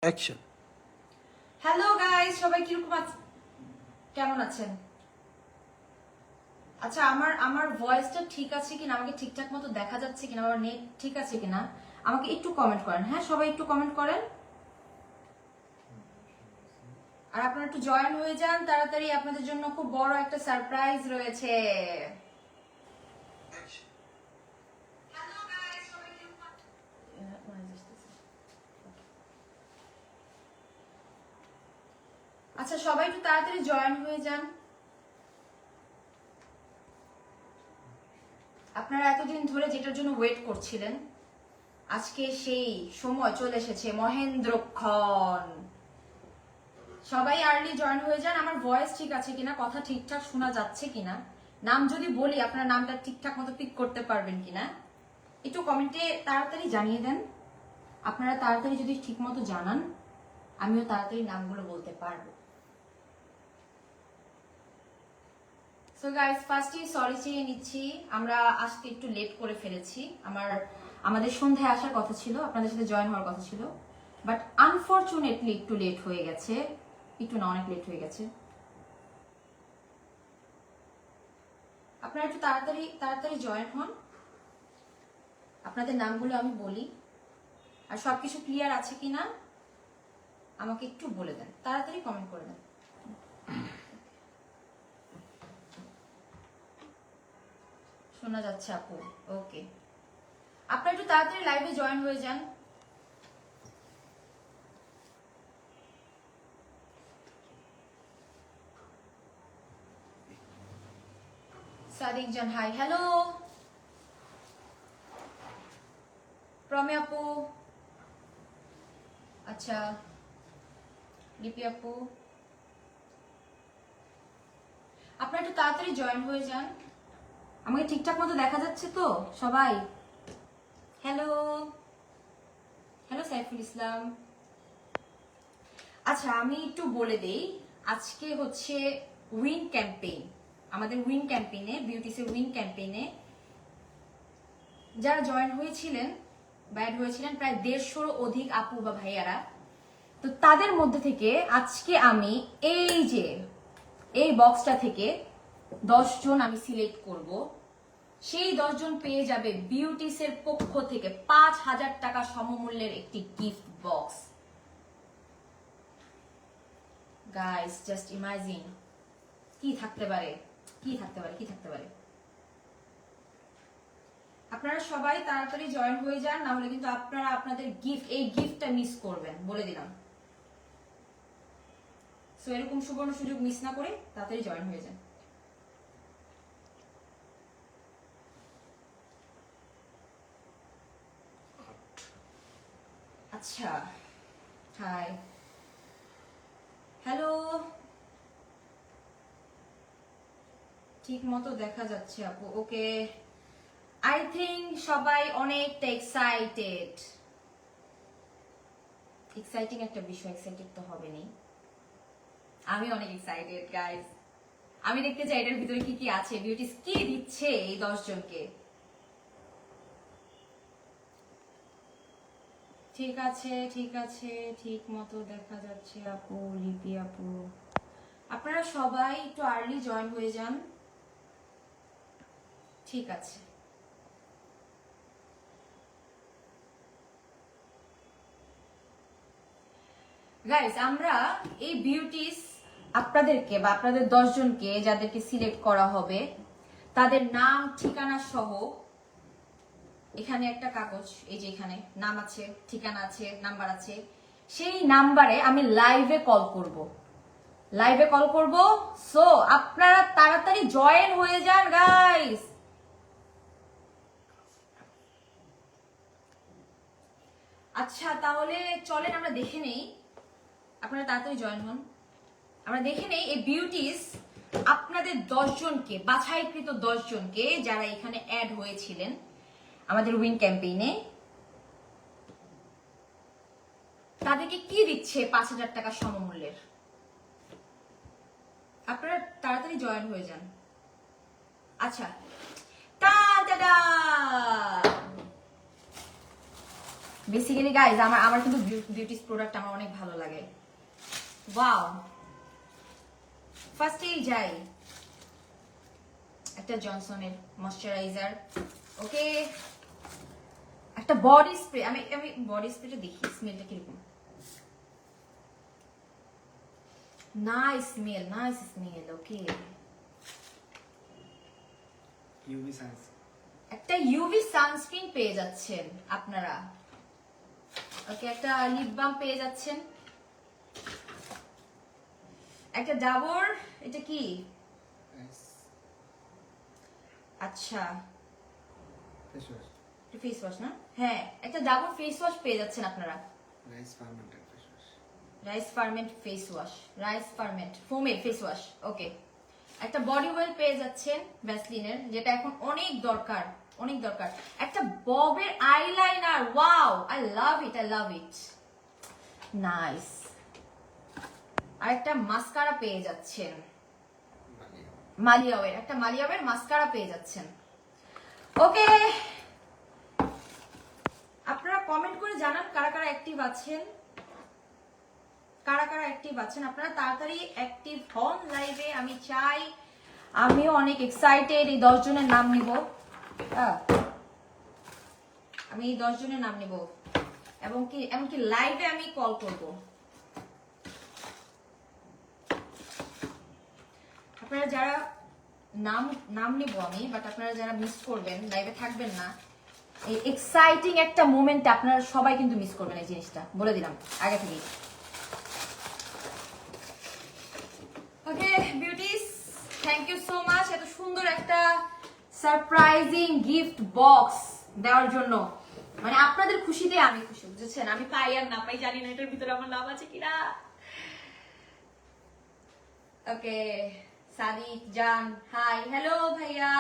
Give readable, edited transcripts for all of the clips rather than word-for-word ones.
Action. Hello guys, সবাই কিরকম কেমন আছেন? আচ্ছা, আমার ভয়েসটা ঠিক আছে কিনা, আমাকে ঠিকঠাক মতো দেখা যাচ্ছে কিনা, আমার নেট ঠিক আছে কিনা, আমাকে একটু কমেন্ট করেন। হ্যাঁ, সবাই একটু কমেন্ট করেন। আর আপনারা একটু জয়েন হয়ে যান তাড়াতাড়ি, আপনাদের জন্য খুব বড় একটা সারপ্রাইজ রয়েছে। আচ্ছা, সবাই একটু তাড়াতাড়ি জয়েন হয়ে যান। আপনারা এতদিন ধরে যেটার জন্য ওয়েট করছিলেন, আজকে সেই সময় চলে এসেছে, মহেন্দ্রক্ষণ। সবাই আর্লি জয়েন হয়ে যান। আমার ভয়েস ঠিক আছে কিনা, কথা ঠিকঠাক শোনা যাচ্ছে কিনা, নাম যদি বলি আপনার নামটা ঠিকঠাক মতো পিক করতে পারবেন কিনা, একটু কমেন্টে তাড়াতাড়ি জানিয়ে দেন। আপনারা তাড়াতাড়ি যদি ঠিক মতো জানান, আমিও তাড়াতাড়ি নামগুলো বলতে পারবো। সো গাইস, ফার্স্টই সরি চেয়ে নিচ্ছি, আমরা আসতে একটু লেট করে ফেলেছি। আমাদের সন্ধ্যায় আসার কথা ছিল, আপনাদের সাথে জয়েন হওয়ার কথা ছিল, বাট আনফরচুনেটলি একটু লেট হয়ে গেছে। একটু না, অনেক লেট হয়ে গেছে। আপনারা একটু তাড়াতাড়ি তাড়াতাড়ি জয়েন হন। আপনাদের নামগুলো আমি বলি, আর সবকিছু ক্লিয়ার আছে কিনা আমাকে একটু বলে দেন, তাড়াতাড়ি কমেন্ট করে দেন। শোনা যাচ্ছে আপু? ওকে, আপনারা একটু তাড়াতাড়ি লাইভে জয়েন হয়ে যান। সাদিক জান হাই, হ্যালো। প্রমে আপু, আচ্ছা, লিপি আপু, আপনারা একটু তাড়াতাড়ি জয়েন হয়ে যান। আমাকে ঠিকঠাক মতো দেখা যাচ্ছে তো সবাই? Hello hello Saiful Islam. আচ্ছা, আমি একটু বলে দেই, আজকে হচ্ছে উইন ক্যাম্পেইন। আমাদের উইন ক্যাম্পেইনে, বিউটিসের উইন ক্যাম্পেইনে যারা জয়েন হয়েছিলেন, ব্যাড হয়েছিলেন, প্রায় 150 অধিক আপু বা ভাইয়ারা। তো তাদের মধ্যে থেকে আজকে আমি এই বক্সটা থেকে 10 জন আমি সিলেক্ট করব। সেই 10 জন পেয়ে যাবে বিউটিসের পক্ষ থেকে 5000 টাকা সমমূল্যের একটি gift box. Guys, just imagine কি থাকতে পারে, কি থাকতে পারে, কি থাকতে পারে। আপনারা সবাই তাড়াতাড়ি জয়েন হয়ে যান, না হলে কিন্তু আপনারা আপনাদের এই গিফটটা মিস করবেন, বলে দিলাম। সো এরকম সুবর্ণ সুযোগ মিস না করে তাড়াতাড়ি জয়েন হয়ে যান। আচ্ছা, হাই, হ্যালো। ঠিক মতো দেখা যাচ্ছে আপু? ওকে, আই থিঙ্ক সবাই অনেকটা এক্সাইটেড। এক্সাইটিং একটা বিষয়, এক্সাইটেড তো হবে নি। আমি অনেক এক্সাইটেড গাইস। আমি দেখতে চাই এটার ভিতরে কি কি আছে, বিউটিস কি দিচ্ছে এই 10 জনকে। ঠিক আছে, ঠিক আছে, ঠিক মতো দেখা যাচ্ছে আপু, লিপি আপু। আপনারা সবাই একটু আর্লি জয়েন হয়ে যান। ঠিক আছে, গাইস, আমরা এই বিউটিস আপনাদেরকে বা আপনাদের 10 জনকে যাদেরকে সিলেক্ট করা হবে, তাদের নাম ঠিকানা সহ এখানে একটা কাগজ, এই যে এখানে নাম আছে, ঠিকানা আছে, নাম্বার আছে, সেই নাম্বারে আমি লাইভে কল করব। লাইভে কল করব। সো আপনারা তাড়াতাড়ি জয়েন হয়ে যান গাইস। আচ্ছা, তাহলে চলেন আমরা দেখে নেই, আপনারা তাড়াতাড়ি জয়েন হন। আমরা দেখে নেই এই বিউটিস আপনাদের 10 জনকে, বাছাইকৃত 10 জনকে যারা এখানে অ্যাড হয়েছিলেন আমাদের উইন ক্যাম্পেইনে, তাদেরকে কি দিচ্ছে 5000 টাকা সমমূল্যের। আপনারা তাড়াতাড়ি জয়েন হয়ে যান। আচ্ছা, টা টা টা, বেসিক্যালি গাইজ আমার আমার কিন্তু বিউটিস প্রোডাক্ট আমার অনেক ভালো লাগে। ওয়াও, ফার্স্টেই যাই একটা জনসনের ময়শ্চারাইজার। ওকে, একটা বডি স্প্রে। আমি আমি বডি স্প্রেটা দেখি স্মেলটা কিরকম। Nice smell, nice smell. Okay, UV suns, একটা ইউভি সানস্ক্রিন পেয়ে যাচ্ছেন আপনারা। ওকে, একটা লিপ বাম পেয়ে যাচ্ছেন, একটা ডাবর, এটা কি? আচ্ছা, ফেস ওয়াশ, ফেস ওয়াশ না? হ্যাঁ, একটা ডাবর ফেস ওয়াশ পেয়ে যাচ্ছেন আপনারা। Rice fermented face wash, rice ferment face wash, rice ferment ফোমের ফেস ওয়াশ। ওকে, একটা বডি অয়েল পেয়ে যাচ্ছেন ভ্যাসলিনের, যেটা এখন অনেক দরকার, অনেক দরকার। একটা ববের eyeliner, wow, I love it, I love it, nice. আর একটা মাস্কারা পেয়ে যাচ্ছেন মালিয়াওয়ের, একটা মালিয়াওয়ের মাস্কারা পেয়ে যাচ্ছেন। ওকে, আপনারা কমেন্ট করে জানান কারা কারা অ্যাক্টিভ আছেন, কারা কারা অ্যাক্টিভ আছেন। আপনারা তাড়াতাড়ি অ্যাক্টিভ হন লাইভে, আমি চাই। আমিও অনেক এক্সাইটেড এই 10 জনের নাম নিব। আমি এই 10 জনের নাম নিব এবং কি এমনকি লাইভে আমি কল করব। আপনারা যারা নাম নাম নিব আমি, বাট আপনারা যারা মিস করবেন, লাইভে থাকবেন না, এই এক্সাইটিং একটা মোমেন্ট আপনারা সবাই কিন্তু মিস করবেন। এই জিনিসটা বলে দিলাম আগে থেকেই। Okay beauties, thank you so much এত সুন্দর একটা সারপ্রাইজিং গিফট বক্স দেওয়ার জন্য। মানে আপনাদের খুশিতে আমি খুশি, বুঝেছেন? আমি পাই আর না পাই জানি না, এটার ভিতরে আমার লাভ আছে কিনা। ওকে, সাদিক জান হাই, হ্যালো ভাইয়া।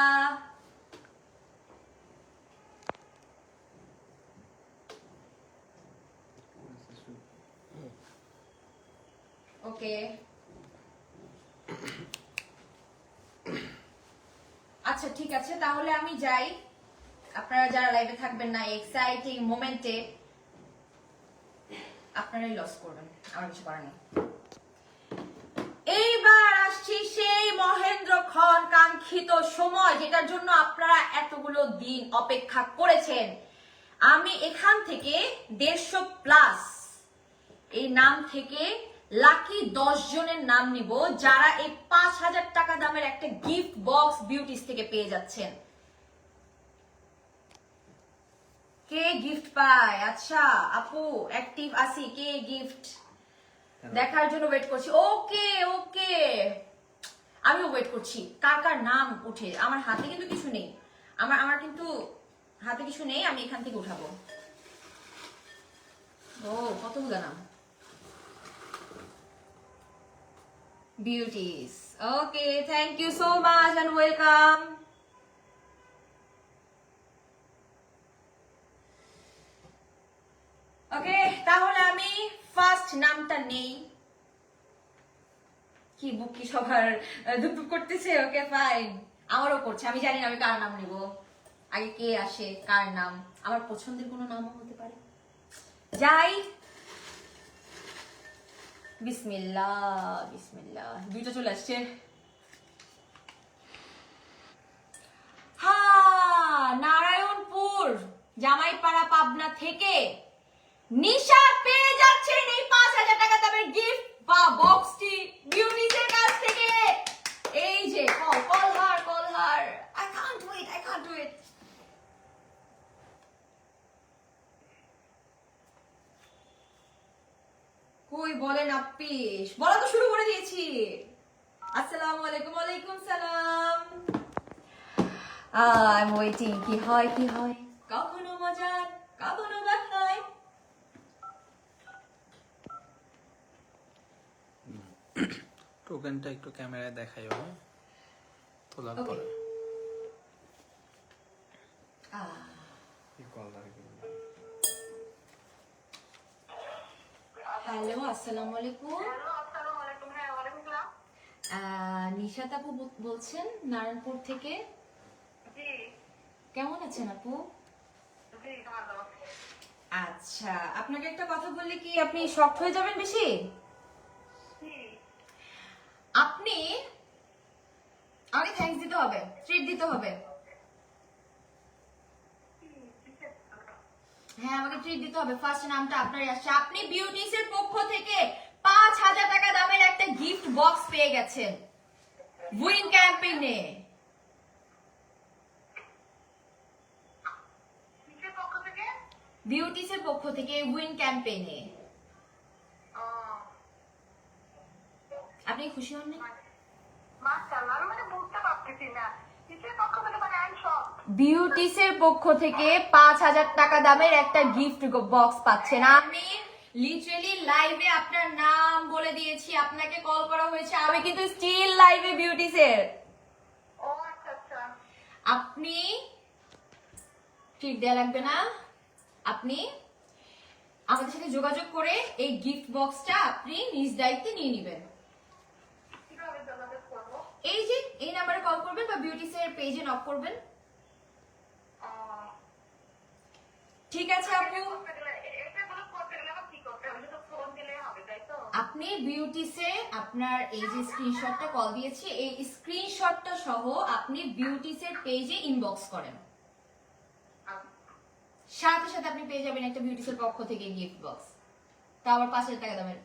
ওকে, আচ্ছা ঠিক আছে, তাহলে আমি যাই। আপনারা যারা লাইভে থাকবেন না, এক্সাইটিং মোমেন্টে আপনারাই লস করবেন, আমার কিছু করার নেই। এইবার আসছি সেই মহেন্দ্রক্ষণ কাঙ্ক্ষিত সময়, যেটার জন্য আপনারা এতগুলো দিন অপেক্ষা করেছেন। আমি এখান থেকে 150 প্লাস এই নাম থেকে লাকি 10 জনের নাম নিব, যারা এই 5000 টাকা দামের একটা গিফট বক্স বিউটিস থেকে পেয়ে যাচ্ছেন। কে গিফট পায়? আচ্ছা আপু অ্যাক্টিভ আসি, কে গিফট দেখার জন্য ওয়েট করছি। ওকে ওকে, আমিও ওয়েট করছি কার কার নাম উঠে। আমার হাতে কিন্তু কিছু নেই, আমার কিন্তু হাতে কিছু নেই, আমি এখান থেকে উঠাবো। ও কতগুলো নাম beauties. Okay, thank you so much and welcome. Okay, তাহলে আমি ফার্স্ট নামটা নেই। কি বুক কি সবার ধুপধুপ করতেছে? ওকে ফাইন, আমারও করছে। আমি জানি না আমি কার নাম নিব, আগে কে আসে কার নাম। আমার পছন্দের কোনো নামও হতে পারে। যাই, বিসমিল্লাহ বিসমিল্লাহ। দুইটা চলে আসছে। হ্যাঁ, নারায়ণপুর জামাইপাড়া পাবনা থেকে নিশা পেয়ে যাচ্ছেন এই 5000 টাকা দামের গিফট বা বক্সটি বিউটিসের কাছ থেকে। এই যে call her I can't wait. কই বলেন আপিস, বলা তো শুরু করে দিয়েছি। আসসালামু আলাইকুম। ওয়ালাইকুম সালাম। I am waiting. কি হয় কখনো মজার কখনো বা হয়। টোকেনটা একটু ক্যামেরায় দেখাইও, হ্যাঁ, তোলার ওকে। পরে। হ্যালো, আসসালামু আলাইকুম। নিশাত আপু বলছেন নারায়ণপুর থেকে। কেমন আছেন আপু? আচ্ছা, আপনাকে একটা কথা বললে কি আপনি শকড হয়ে যাবেন বেশি? আপনি আগে থ্যাঙ্কস দিতে হবে, ট্রিট দিতে হবে। হ্যাঁ, আমাকে ট্রিট দিতে হবে। ফার্স্ট নামটা আপনারই আসছে। আপনি বিউটিসের পক্ষ থেকে 5,000 টাকা দামের একটা গিফট বক্স পেয়ে গেছেন উইন ক্যাম্পেইনে। বিউটিসের পক্ষ থেকে উইন ক্যাম্পেইনে। আপনি খুশি হননি? বিউটিসের পক্ষ থেকে 5,000 টাকা দামের একটা গিফট বক্স পাচ্ছেন। আমি লিটারালি লাইভে আপনার নাম বলে দিয়েছি, আপনাকে কল করা হয়েছে, আমি কিন্তু স্টিল লাইভে বিউটিসের। আপনি ট্রিট দেয়া লাগবে না, আপনি আমাদের সাথে যোগাযোগ করে এই গিফট বক্সটা আপনি নিজ দায়িত্বে নিয়ে নেবেন। এই যে এই নাম্বারে কল করবেন বা বিউটিসের পেজে নক করবেন। ঠিক আছে আপু, আপনি বিউটিসে আপনার এই যে স্ক্রিনশটটা কল দিয়েছি, এই স্ক্রিনশটটা সহ আপনি বিউটিসের পেজে ইনবক্স করেন, সাথে সাথে আপনি পেয়ে যাবেন একটা বিউটিসের পক্ষ থেকে গিফট বক্স, তাও আবার 5,000 টাকা দামের।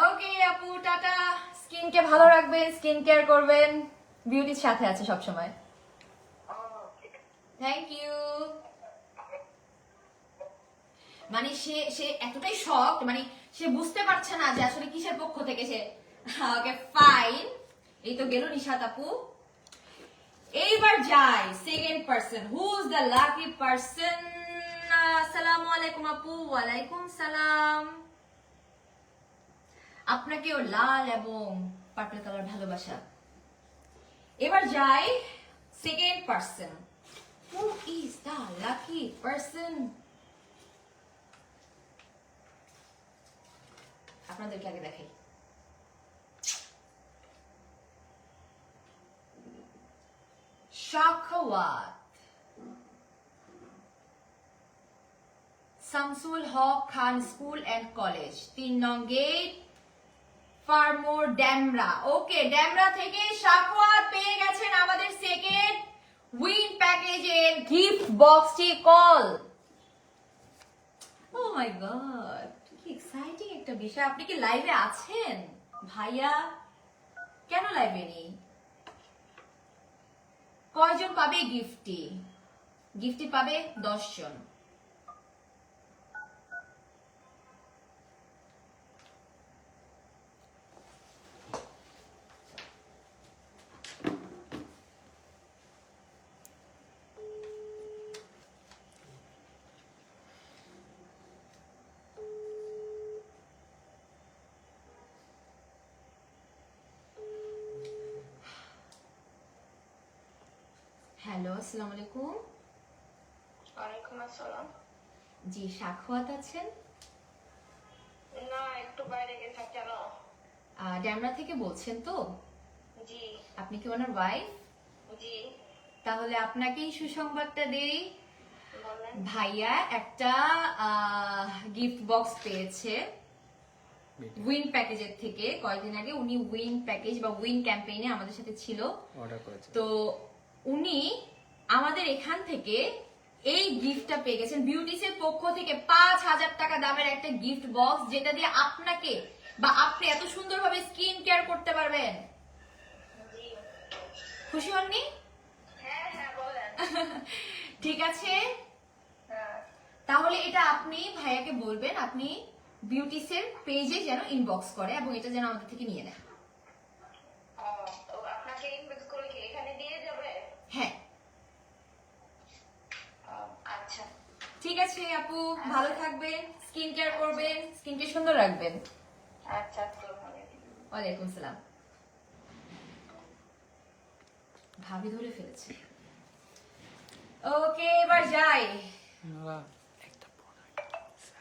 ওকে আপু, টাটা। স্কিনকে ভালো রাখবেন, স্কিন কেয়ার করবেন, বিউটির সাথে আছে সবসময়। Thank you. মানে সে সে এতটাই শক, মানে সে বুঝতে পারছে না যে আসলে কিসের পক্ষ থেকে সে। ওকে ফাইন, এই তো গেল নিশাত আপু। এইবার যাই second person, who is the lucky person. আসসালামু আলাইকুম আপু। ওয়ালাইকুম সালাম। আপনাকেও লাল এবং পার্পল কালার ভালোবাসা। এবার যাই second person, who is the lucky person. আপনাদেরকে আগে দেখাই। শাখাওয়াত শামসুল হক খান স্কুল এন্ড কলেজ, 3 নং গেট, ফার্মোর, ড্যামরা। ওকে, ড্যামরা থেকে শাখাওয়াত পেয়ে গেছেন আমাদের সেকেন্ড উইন প্যাকেজের gift বক্সটি। Call, O my god, কি এক্সাইটিং একটা বিষয়। আপনি কি লাইভে আছেন ভাইয়া? কেন লাইভে নেই? কয়জন পাবে গিফটটি? গিফটটি পাবে 10 জন। হ্যালো, আসসালামু আলাইকুম। ওয়ালাইকুম আসসালাম। জি, শাখাওয়াত আছেন? না, একটু বাইরে গেছে কেন? ড্যামরা থেকে বলছেন তো? জি। আপনি কি ওনার ওয়াইফ? জি। তাহলে আপনাকেই সুসংবাদটা দেই, বলেন। ভাইয়া একটা গিফট বক্স পেয়েছে উইন প্যাকেজের থেকে। কয়েকদিন আগে উনি উইন প্যাকেজ বা উইন ক্যাম্পেইনে আমাদের সাথে ছিল, অর্ডার করেছে। তো উনি আমাদের এখান থেকে এই গিফটটা পেয়ে গেছেন বিউটিসের পক্ষ থেকে 5,000 টাকা দামের একটা গিফট বক্স, যেটা দিয়ে আপনাকে বা আপনি এত সুন্দরভাবে স্কিন কেয়ার করতে পারবেন। জি। খুশি হননি? হ্যাঁ হ্যাঁ, বলেন। ঠিক আছে, হ্যাঁ। তাহলে এটা আপনি ভাইয়াকে বলবেন আপনি বিউটিসের পেজে যেন ইনবক্স করে এবং এটা যেন আমাদের থেকে নিয়ে নেয়। ও, তো আপনাকে ইনবক্স করে কি এখানে দিয়ে যাবে? হ্যাঁ। আচ্ছা। ঠিক আছে আপু, ভালো থাকবেন, স্কিন কেয়ার করবেন, স্কিনকে সুন্দর রাখবেন। আচ্ছা, আসসালামু আলাইকুম। ওয়ালাইকুম সালাম। ভাবি ধরে ফেলেছে। ওকে, এবার যাই। একটা প্রোডাক্ট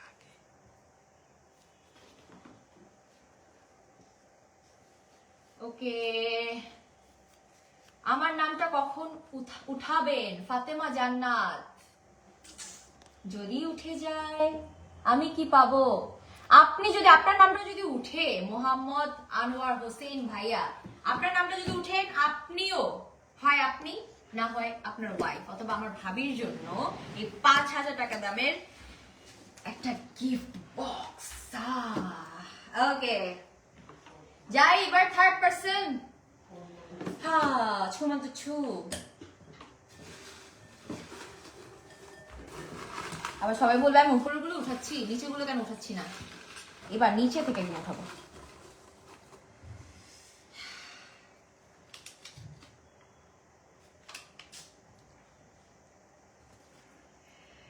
আগে ওকে, আমার নামটা কখন উঠাবেন? ফাতেমা জান্নাত, যদি উঠে যায় আমি কি পাবো? আপনি যদি আপনার নামটা যদি উঠে, মোহাম্মদ আনোয়ার হোসেন ভাইয়া, আপনার নামটা যদি উঠে, আপনিও হয় আপনি না হয় আপনার ওয়াইফ অথবা আমার ভাবির জন্য এই 5,000 টাকা দামের একটা গিফট বক্স। ওকে, যাই এবার থার্ড পার্সন। হ্যাঁ, ছুমান্ত ছু। আবার সবাই বলবে আমি উপরেগুলো উঠাচ্ছি, নিচেগুলো কেন উঠাচ্ছি না? এবার নিচে থেকে আমি উঠাবো।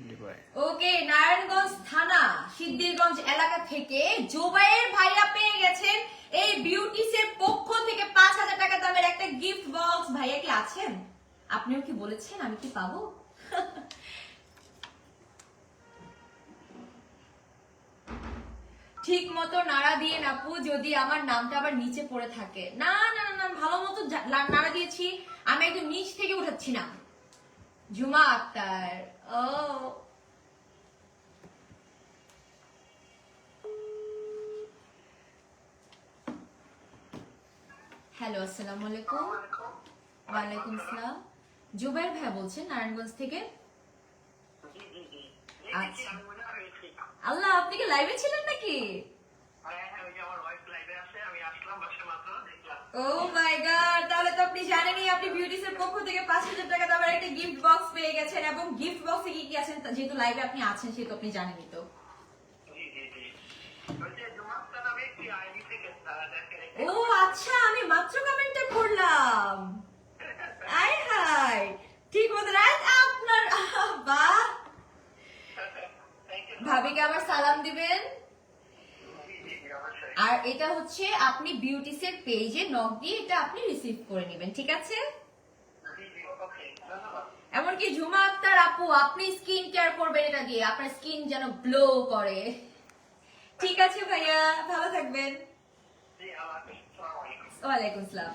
ডিভাই। ওকে, নারায়ণগঞ্জ থানা সিদ্ধিরগঞ্জ এলাকা থেকে জুবাইর ভাইয়া পেয়ে গেছেন এই বিউটিসের পক্ষ থেকে 5,000 টাকা দামের একটা গিফট বক্স। ভাইয়া কি আছেন? আপনিও কি বলেছেন আমি কি পাবো? ঠিক মতো নাড়া দিয়ে আপু, যদি আমার নামটা আবার নিচে পড়ে থাকে। না না না না, ভালো মতো নাড়া দিয়েছি, আমি একদম নিচ থেকে উঠাচ্ছি না। জুমা আক্তার, ও হ্যালো, আসসালামু আলাইকুম। ওয়ালাইকুম আসসালাম। জুবাইর ভাই বলছেন নারায়ণগঞ্জ থেকে? আচ্ছা, আল্লাহ, আপনি কি লাইভে ছিলেন নাকি? ও মাই গড, তাহলে তো আপনি জানেনই আপনি বিউটিসের পক্ষ থেকে 5,000 টাকা দামের একটা গিফট বক্স পেয়ে গেছেন, এবং গিফট বক্সে কি কি আছেন যেহেতু লাইভে আপনি আছেন সেহেতু আপনি জানেনই তো। ও আচ্ছা, আমি মাত্র কমেন্টটা পড়লাম। আয় হাই, ঠিক মতো রাইট আপনার। বাহ, ভাবিকে আবার সালাম দিবেন। আর এটা হচ্ছে আপনি বিউটিসের পেজে নক দিয়ে এটা আপনি রিসিভ করে নেবেন, ঠিক আছে? এমনকি ঝুমা আক্তার আপু, আপনি স্কিন কেয়ার করবেন এটা দিয়ে, আপনার স্কিন যেন গ্লো করে। ঠিক আছে ভাইয়া, ভালো থাকবেন। ওয়ালাইকুম আসসালাম।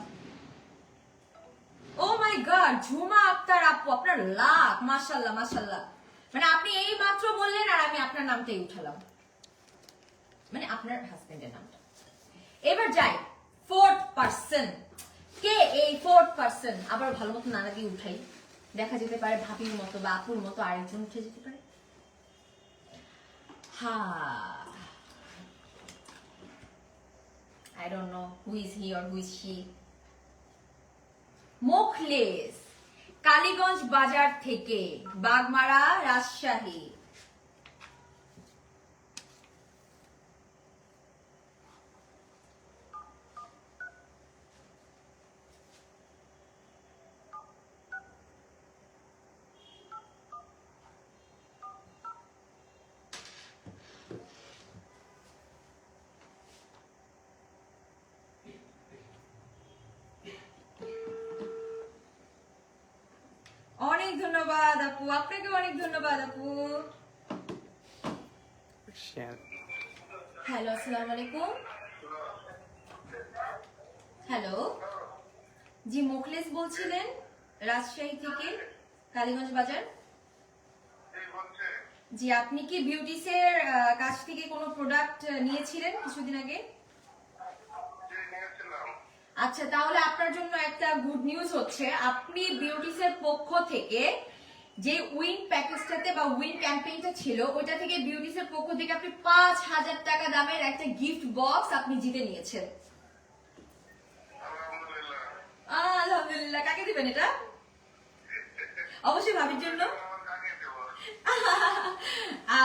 ও মাই গড, ঝুমা আক্তার আপু, আপনার লাক, মাশাআল্লাহ মাশাআল্লাহ। মানে আপনি এই মাত্র বললেন আর আমি আপনার নামটাই উঠালাম, মানে আপনার হাজবেন্ডের নামটা। এবার যাই ফোর্থ পারসন। কে এই ফোর্থ পারসন? আবার ভালো মতো নানা দিয়ে উঠাই, দেখা যেতে পারে ভাবির মতো বা আপুর মতো আরেকজন উঠে যেতে পারে। হ্যাঁ, I don't know who is he or who is she. Mokhles, Kaliganj বাজার থেকে, বাগমারা, রাজশাহী। অনেক ধন্যবাদ আপু, আপনাকে অনেক ধন্যবাদ আপু। শেয়ার। হ্যালো, আসসালামু আলাইকুম। হ্যালো, জি মোখলেস বলছিলেন রাজশাহী থেকে, কালীগঞ্জ বাজার। জি, আপনি কি বিউটিসের কাছ থেকে কোনো প্রোডাক্ট নিয়েছিলেন কিছুদিন আগে? আচ্ছা, তাহলে আপনার জন্য একটা গুড নিউজ হচ্ছে, আপনি বিউটিসের পক্ষ থেকে যে উইন প্যাকেজটাতে বা উইন ক্যাম্পেইনটা ছিল ওইটা থেকে বিউটিসের পক্ষ থেকে আপনি 5,000 টাকা দামের একটা গিফট বক্স আপনি জিতে নিয়েছেন। আলহামদুলিল্লাহ। কাকে দিবেন এটা? অবশ্যই ভাবির জন্য।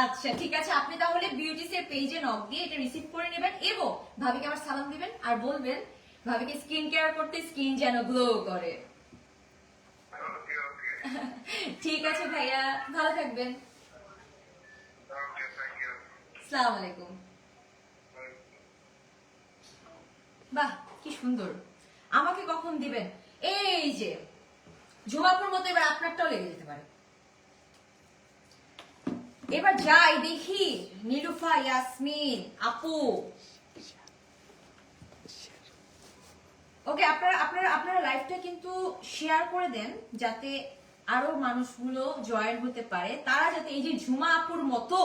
আচ্ছা ঠিক আছে, আপনি তাহলে বিউটিসের পেজে নক দিয়ে এটা রিসিভ করে নেবেন এবং ভাবিকে আমার সালাম দিবেন আর বলবেন ভাবিকে স্কিন কেয়ার করতে, স্কিন যেন গ্লো করে। ঠিক আছে ভাইয়া, ভালো থাকবেন। আসসালামু আলাইকুম। বাহ, কি সুন্দর। আমাকে কখন দিবেন? এই যে ঝুমাপুর মতো এবার আপনারটাও লেগে যেতে পারে। এবার যাই দেখি নীলুফা ইয়াসমিন আপু। ওকে, আপনারা লাইভটা কিন্তু শেয়ার করে দেন যাতে আরো মানুষগুলো জয়েন হতে পারে, তারা যাতে এই যে ঝুমা আপুর মতো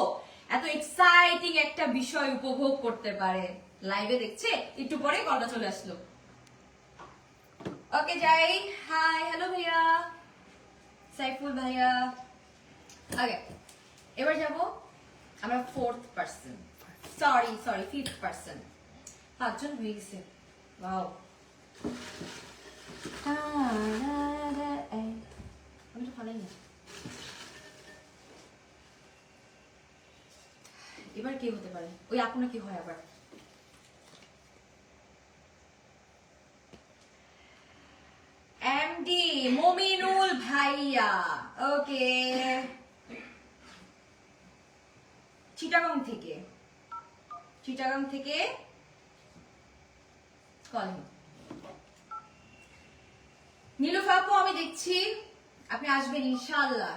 এত এক্সাইটিং একটা বিষয় উপভোগ করতে পারে। লাইভে দেখছে, একটু পরে কলটা চলে আসলো। ওকে যাই। হাই, হ্যালো ভাইয়া, সাইফুল ভাইয়া। ওকে, এবার যাব আমরা fourth person, sorry fifth person. 5 জন হয়ে গেছে। ওয়াও, আমি তো ভালোই না। এবার কে হতে পারে? ওই আপনার কি হয় আবার? এমডি মমিনুল ভাইয়া। ওকে, চিটাগাং থেকে কলিং। নীলুফা আপু, আমি দেখছি আপনি আসবেন ইনশাআল্লাহ।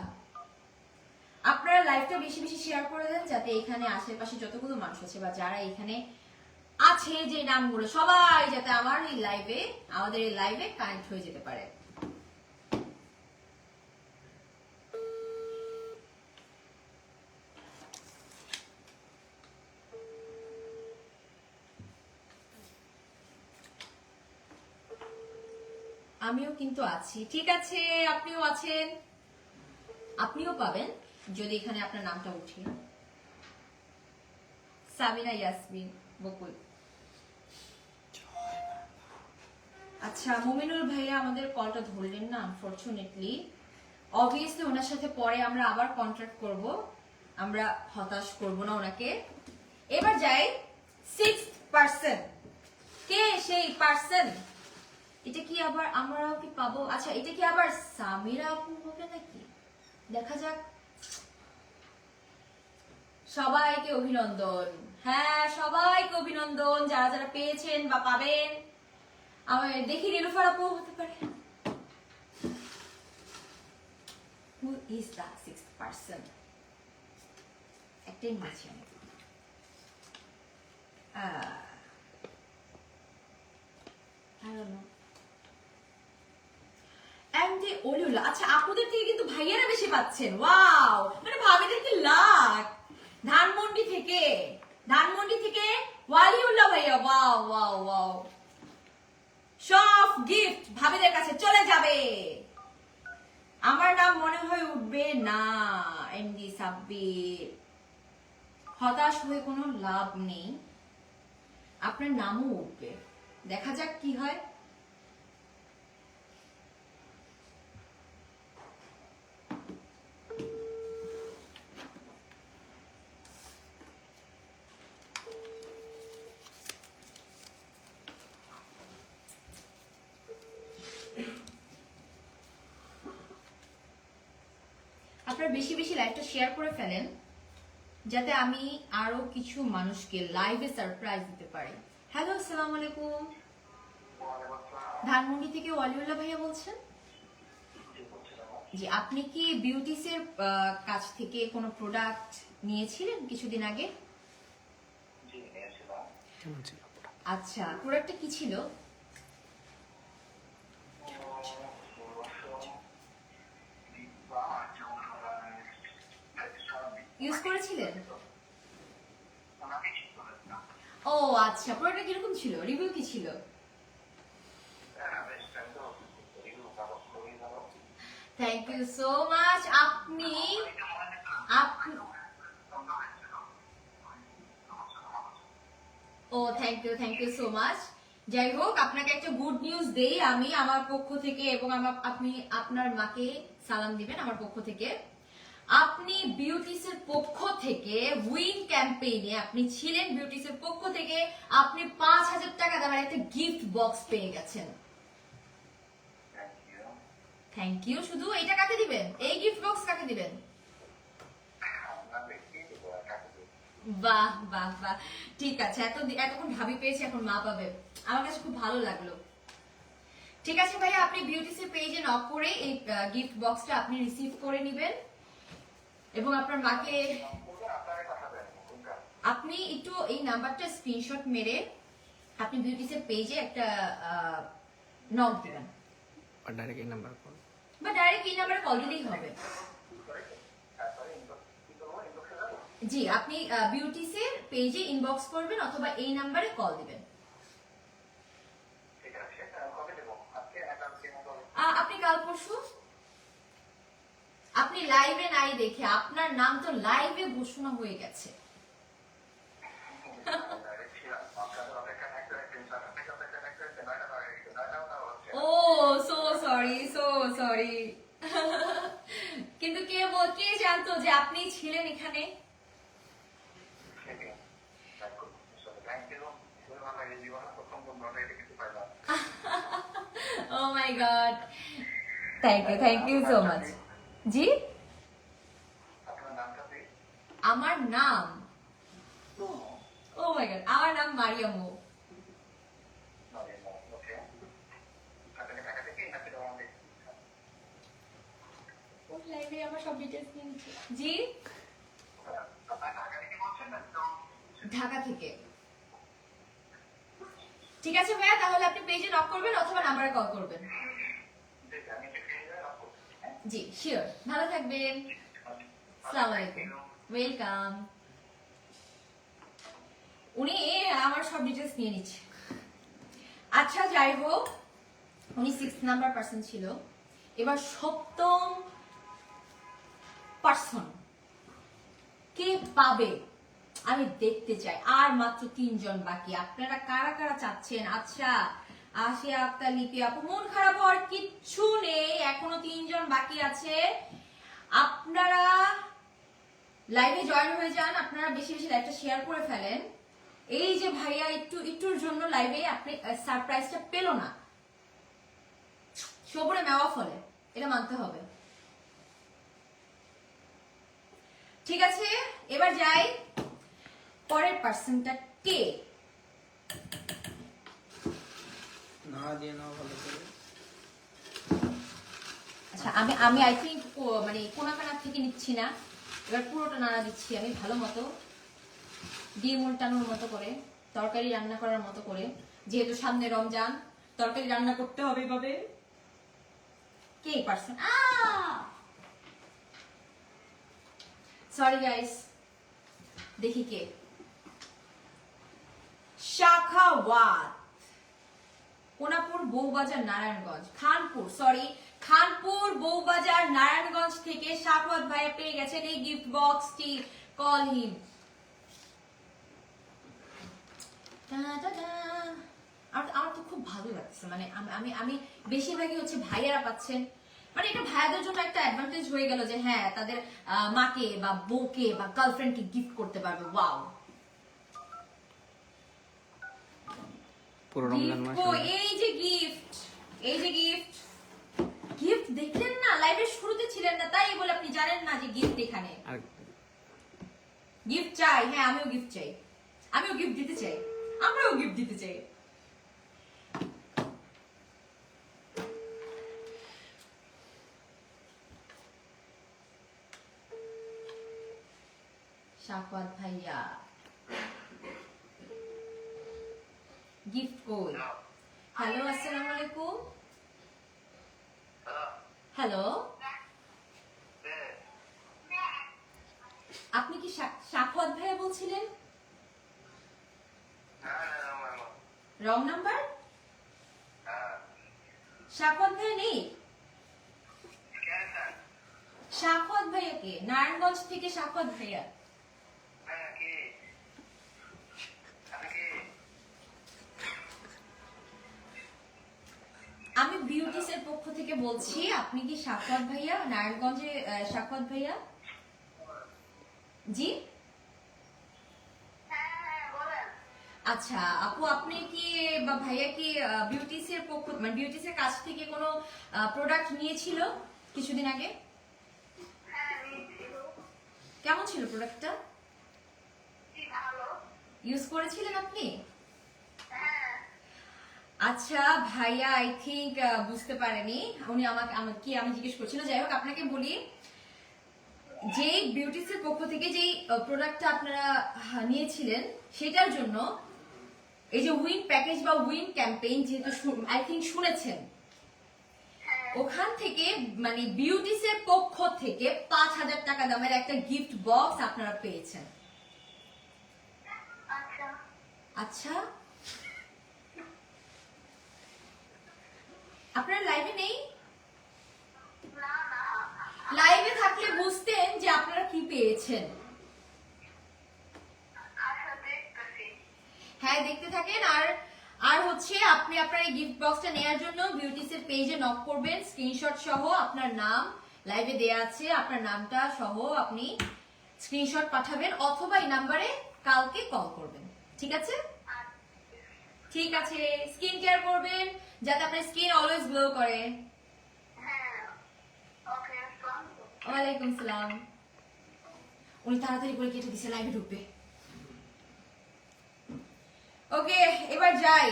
আপনারা লাইভটা বেশি বেশি শেয়ার করে দেন, যাতে এখানে আশেপাশে যতগুলো মানুষ আছে বা যারা এখানে আছে যে নামগুলো, সবাই যাতে আমাদের এই লাইভে কানেক্ট হয়ে যেতে পারে। আমিও কিন্তু আছি, ঠিক আছে, আপনিও আছেন, আপনিও পাবেন যদি এখানে আপনার নামটা উঠে। সাবিনা ইয়াসমিন বকুল। আচ্ছা, মুমিনুল ভাইয়া আমাদের কলটা ধরলেন না আনফরচুনেটলি। অবভিয়াসলি ওনার সাথে পরে আমরা আবার কন্ট্যাক্ট করব, আমরা হতাশ করব না ওনাকে। এবার যাই সিক্সথ পার্সন। কে সেই পার্সন? এটা কি আবার আমরাও কি পাবো? আচ্ছা, এটা কি আবার সামিরা আপু হবে নাকি? দেখা যাক। সবাইকে অভিনন্দন। হ্যাঁ, সবাইকে অভিনন্দন যারা যারা পেয়েছেন বা পাবেন। আমার দেখি নীলুফার আপু হতে পারে। Who is the sixth person? একটাই নিয়েছি আমি। I don't know. MD Waliullah. আচ্ছা, আপুদের থেকে কিন্তু ভাইয়েরা বেশি পাচ্ছেন। ওয়াও, মানে ভাবিদের কি লাক। ধানমন্ডি থেকে ওয়ালিউল্লাহ ভাইয়া। ওয়াও ওয়াও ওয়াও, সব গিফট ভাবিদের কাছে চলে যাবে। আমার নাম মনে হয় উঠবে না। এমডি সাব্বির, হতাশ হয়ে কোনো লাভ নেই, আপনার নামও উঠবে। দেখা যাক কি হয়। আপনারা বেশি বেশি লাইভটা শেয়ার করে ফেলেন, যাতে আমি আরো কিছু মানুষকে লাইভে সারপ্রাইজ দিতে পারি। হ্যালো, আসসালামু আলাইকুম। ধানমন্ডি থেকে ওয়ালিউল্লাহ ভাইয়া বলছেন? জি, আপনি কি বিউটিসের কাছ থেকে কোনো প্রোডাক্ট নিয়েছিলেন কিছুদিন আগে? আচ্ছা, প্রোডাক্টটা কি ছিল? ইউজ করেছিলেন? ও আচ্ছা, প্রোডাক্টটা কিরকম ছিল? রিভিউ কি ছিল? Thank you so much. আপনি ও থ্যাংক ইউ সো মাচ। যাই হোক, আপনাকে একটা গুড নিউজ দেই আমি আমার পক্ষ থেকে, এবং আপনি আপনার মাকে সালাম দিবেন আমার পক্ষ থেকে। আপনি বিউটিসের পক্ষ থেকে উইন ক্যাম্পেইনে আপনি ছিলেন, বিউটিসের পক্ষ থেকে আপনি 5000 টাকা দামের একটা গিফট বক্স পেয়ে গেছেন। Thank you. শুধু এটা কাকে দিবেন? এই গিফট বক্স কাকে দিবেন? বাহ বাহ বাহ, ঠিক আছে। এতক্ষণ ভাবি পেয়েছি, এখন মা পাবে। আমার কাছে খুব ভালো লাগলো। ঠিক আছে ভাইয়া, আপনি বিউটিসের পেজে নক করে এই গিফট বক্সটা আপনি রিসিভ করে নেবেন, এবং আপনার মাকে আপনি একটু এই নাম্বারটা স্ক্রিনশট মেরে আপনি বিউটিসের পেজে একটা নক দিবেন। ডাইরেক্ট এই নাম্বার কোন? বা ডাইরেক্ট এই নাম্বারে কল দিলেই হবে। জি, আপনি বিউটিসের পেজে ইনবক্স করবেন অথবা এই নাম্বারে কল দিবেন। আপনি কাল পরশু, আপনি লাইভে নাই দেখে আপনার নাম তো লাইভে ঘোষণা হয়ে গেছে। ও সো সরি, সো সরি। কিন্তু কে জানতো যে আপনি ছিলেন এখানে? Oh my god. Thank you so much. জি? আমার নাম, oh my god, আমার নাম মারিয়ামু। লাইভে আমার সব ডিটেইলস নিয়ে নিচ্ছি। জি, ঢাকা থেকে। ঠিক আছে ভাইয়া, তাহলে আপনি পেজে নক করবেন অথবা নাম্বারে কল করবেন। জি শিওর, ভালো থাকবেন। আসসালামু আলাইকুম, ওয়েলকাম। উনি আমার সব ডিটেইলস নিয়ে নিচ্ছে। আচ্ছা যাই হোক, উনি 6 নাম্বার পার্সন ছিল, এবার 7ম পার্সন কে পাবে আমি দেখতে চাই। আর মাত্র 3 জন বাকি। আপনারা কারা কারা চাচ্ছেন? আচ্ছা, আসিয়া আক্তার, লিপি আপু, মন খারাপ হওয়ার কিচ্ছু নেই, এখনো 3 জন বাকি আছে। আপনারা লাইভে জয়েন হয়ে যান, আপনারা বেশি বেশি লাইভটা শেয়ার করে ফেলেন। এই যে ভাইয়া একটুর জন্য লাইভে আপনি সারপ্রাইজটা পেল না, সবরে মেওয়া ফলে, এটা মানতে হবে। ঠিক আছে, এবার যাই পরের পার্সনটা কে। না দিয়ে নাও ভালো করে। আচ্ছা, আমি আই থিঙ্ক মানে কোনাকানা থেকে নিচ্ছি না, এবার পুরোটা নাড়া দিচ্ছি আমি ভালো মতো, ডিম উল্টানোর মতো করে, তরকারি রান্না করার মতো করে, যেহেতু সামনে রমজান, তরকারি রান্না করতে হবে এভাবে। কে পার্সন? সরি গাইস, দেখি কে। শাখাওয়াত, কোনাপুর, বউবাজার, নারায়ণগঞ্জ, খানপুর বউবাজার নারায়ণগঞ্জ থেকে শাখাওয়াত ভাইয়া পেয়ে গেছেন এই গিফট বক্সটি। Call him. আমার তো খুব ভালো লাগছে, মানে আমি বেশিরভাগই হচ্ছে ভাইয়ারা পাচ্ছেন, মানে এটা ভাইয়াদের জন্য একটা অ্যাডভান্টেজ হয়ে গেল যে হ্যাঁ তাদের মাকে বা বউকে বা গার্লফ্রেন্ডকে গিফট করতে পারবে। ওয়াও, পুরো রমজান মাস। এই যে গিফট, এই যে গিফট, গিফট দেখলেন না? লাইভের শুরুতে ছিলেন না, তাই বলে আপনি জানেন না যে গিফট এখানে। গিফট চাই, হ্যাঁ আমিও গিফট চাই, আমিও গিফট দিতে চাই, আমরাও গিফট দিতে চাই। শাফাত ভাইয়া গিফট কই? হ্যালো, আসসালামু আলাইকুম। হ্যালো, আপনি কি শাফাত ভাইয়া বলছিলেন? Wrong number. শাফাত ভাইয়া নেই। শাফাত ভাইয়া কে? নারায়ণগঞ্জ থেকে শাফাত ভাইয়া। আমি বিউটিসের পক্ষ থেকে বলছি, আপনি কি শাফাত ভাইয়া? নারায়ণগঞ্জে শাফাত ভাইয়া? জি আচ্ছা আপু, আপনি কি বা ভাইয়া কি বিউটিসের পক্ষ, মানে বিউটিসের কাছ থেকে কোনো প্রোডাক্ট নিয়েছিল কিছুদিন আগে? কেমন ছিল প্রোডাক্টটা? ইউজ করেছিলেন আপনি? আচ্ছা ভাইয়া আই থিঙ্ক বুঝতে পারেনি, উনি আমি জিজ্ঞেস করছিল। যাই হোক, আপনাকে বলি, যেই বিউটিসের পক্ষ থেকে যেই প্রোডাক্টটা আপনারা নিয়েছিলেন সেটার জন্য এই যে উইন প্যাকেজ বা উইন ক্যাম্পেইন, যেহেতু আই থিঙ্ক শুনেছেন, ওখান থেকে মানে বিউটিসের পক্ষ থেকে 5,000 টাকা দামের একটা গিফট বক্স আপনারা পেয়েছেন। আচ্ছা আচ্ছা, আপনারা লাইভে নেই? না না লাইভে থাকলে বুঝতেন যে আপনারা কি পেয়েছেন। আচ্ছা দেখতেছি। হ্যাঁ দেখতে থাকেন। আর আর হচ্ছে আপনি আপনার এই গিফট বক্সটা নেওয়ার জন্য বিউটিসের পেজে নক করবেন, স্ক্রিনশট সহ আপনার নাম লাইভে দেয়া আছে, আপনার নামটা সহ আপনি স্ক্রিনশট পাঠাবেন অথবা এই নাম্বারে কালকে কল করবেন, ঠিক আছে? ঠিক আছে, স্কিন কেয়ার করবেন যাতে আপনার স্কিন অলওয়েজ গ্লো করে। হ্যাঁ ওকে আসসালাম। ওয়ালাইকুম সালাম। উনি তাড়াতাড়ি করে কেটে দিছে, লাইভে ঢুকবে। ওকে, এবার যাই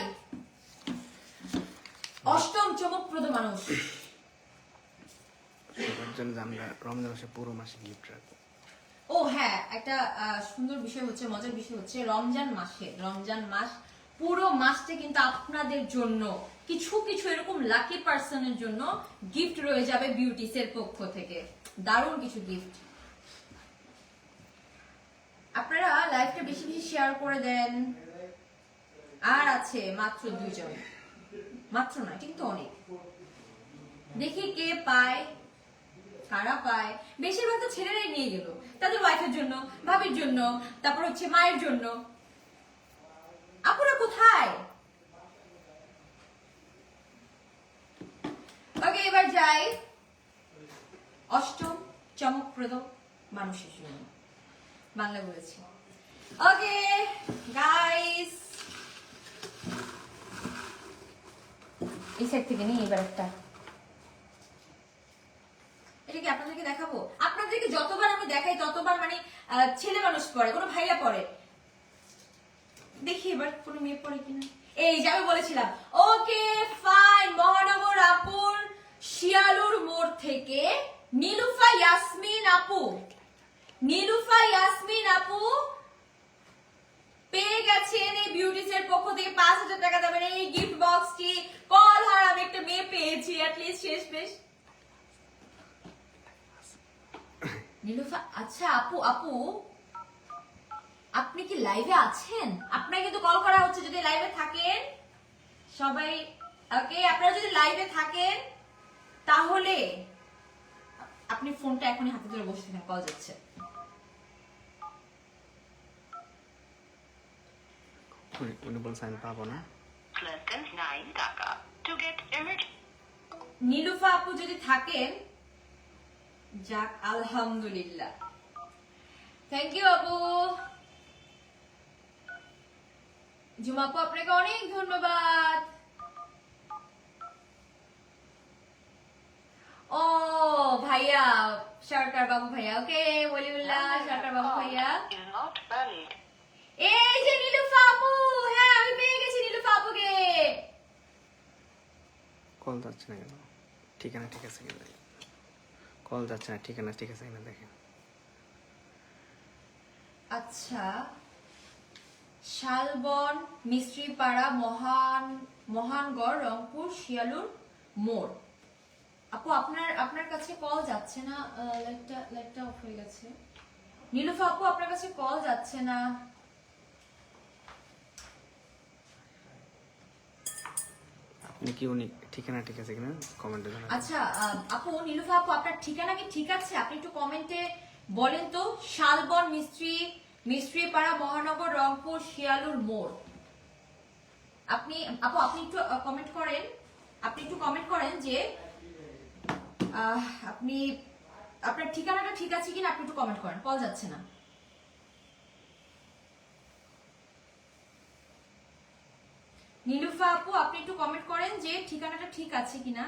অষ্টম চমকপ্রদ মানুষ। সবার জন্য যে আমরা রমজান মাসে পুরো মাসে গিফট রাখবো। ও হ্যাঁ, একটা সুন্দর বিষয় হচ্ছে, মজার বিষয় হচ্ছে রমজান মাস পুরো মাসটা কিন্তু আপনাদের জন্য কিছু কিছু এরকম লাকি পার্সনের জন্য গিফট রয়ে যাবে বিউটিসের পক্ষ থেকে, দারুণ কিছু গিফট। আপনারা লাইভটা বেশি বেশি শেয়ার করে দেন। আর আছে মাত্র 2 জন, মাত্র না কিন্তু অনেক। দেখি কে পায়, কারা পায়। বেশিরভাগ তো ছেলেরাই নিয়ে গেল তাদের ওয়াইফের জন্য, ভাবির জন্য, তারপর হচ্ছে মায়ের জন্য। আপুরা কোথায়? ওকে, এবার যাই অষ্টম চমকপ্রদ মানুষের জন্য। বাংলা বলেছি। ওকে গাইস, এই সাইড থেকে নিয়ে এবার একটা, এটা কি আপনাদেরকে দেখাবো? আপনাদেরকে যতবার আমি দেখাই ততবার মানে ছেলে মানুষ পড়ে, কোনো ভাইয়া পড়ে। দেখি এবার কোনো মেয়ে পড়ে কিনা। এই যে আমি বলেছিলাম। ওকে ফাইন, মহানগর আপুর শিয়ালুর মোড় থেকে নীলুফা ইয়াসমিন আপু পেয়ে গেছেন এই বিউটিসের পক্ষ থেকে 5,000 টাকা দামের এই গিফট বক্সটি। কল আর আমি একটা মেয়ে পেয়েছি অ্যাটলিস্ট শেষমেশ। নীলুফা, আচ্ছা আপু আপনি কি লাইভে আছেন? আপনাকে কিন্তু কল করা হচ্ছে, যদি লাইভে থাকেন সবাই। ওকে, আপনারা যদি লাইভে থাকেন তাহলে আপনি ফোনটা এখনই হাতে ধরে বসে থাকেন, কল যাচ্ছে। উনি বলছেন আমি পাবো না। নীলুফা আপু যদি থাকেন, যাক আলহামদুলিল্লাহ। থ্যাংক ইউ আপু। জুমা আপু আপনাকে অনেক ধন্যবাদ। ও ভাইয়া, সরকার বাবু ভাইয়া। ওকে ওলিউল্লাহ, সরকার বাবু ভাইয়া। এই যে নীলুফা আপু, হ্যাঁ আমি পেয়ে গেছি নীলুফা আপুকে। কল যাচ্ছে না কেন? ঠিকানা ঠিক আছে কিনা? কল যাচ্ছে না, ঠিকানা ঠিক আছে কিনা দেখেন। আচ্ছা, শালবন, মিস্ত্রিপাড়া, মহানগর, রংপুর, শিয়ালুর মোড়। আপু আপনার কাছে কল যাচ্ছে না, লাইটটা অফ হয়ে গেছে। নীলুফা আপু আপনার কাছে কল যাচ্ছে না। আপনি কি উনি ঠিকানা ঠিক আছে কিনা কমেন্টে জানাবেন। আচ্ছা আপু, নীলুফা আপু আপনার ঠিকানা কি ঠিক আছে? আপনি একটু কমেন্টে বলেন তো। শালবন, মিস্ত্রিপাড়া, মহানগর, রংপুর, শিয়ালুর মোড়। আপনি একটু কমেন্ট করেন যে আপনি আপনার ঠিকানাটা ঠিক আছে কিনা। আপনি একটু কমেন্ট করেন, কল যাচ্ছে না। নীলুফা আপু আপনি একটু কমেন্ট করেন যে ঠিকানাটা ঠিক আছে কিনা।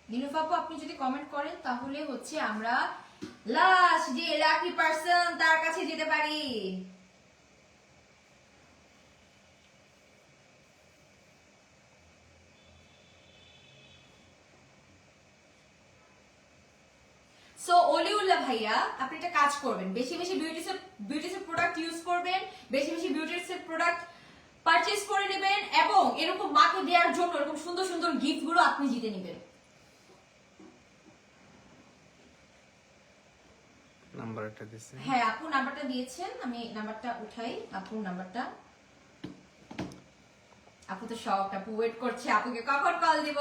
নীলুফা আপু আপনি যদি কমেন্ট করেন তাহলে হচ্ছে আমরা লাস্ট যে লাকি পারসন তার কাছে যেতে পারি। সো অলিউল্লাহ ভাইয়া, আপনি একটা কাজ করবেন, বেশি বেশি বিউটিসের প্রোডাক্ট ইউজ করবেন, বেশি বেশি বিউটিসের প্রোডাক্ট পারচেজ করে নেবেন এবং এরকম মাকে দেওয়ার জন্য এরকম সুন্দর সুন্দর গিফট গুলো আপনি জিতে নেবেন। নাম্বারটা দিছে। হ্যাঁ আপু নাম্বারটা দিয়েছেন, আমি নাম্বারটা উঠাই। আপুর নাম্বারটা, আপু তো শখ, আপু ওয়েট করছে আপুকে কখন কল দিব।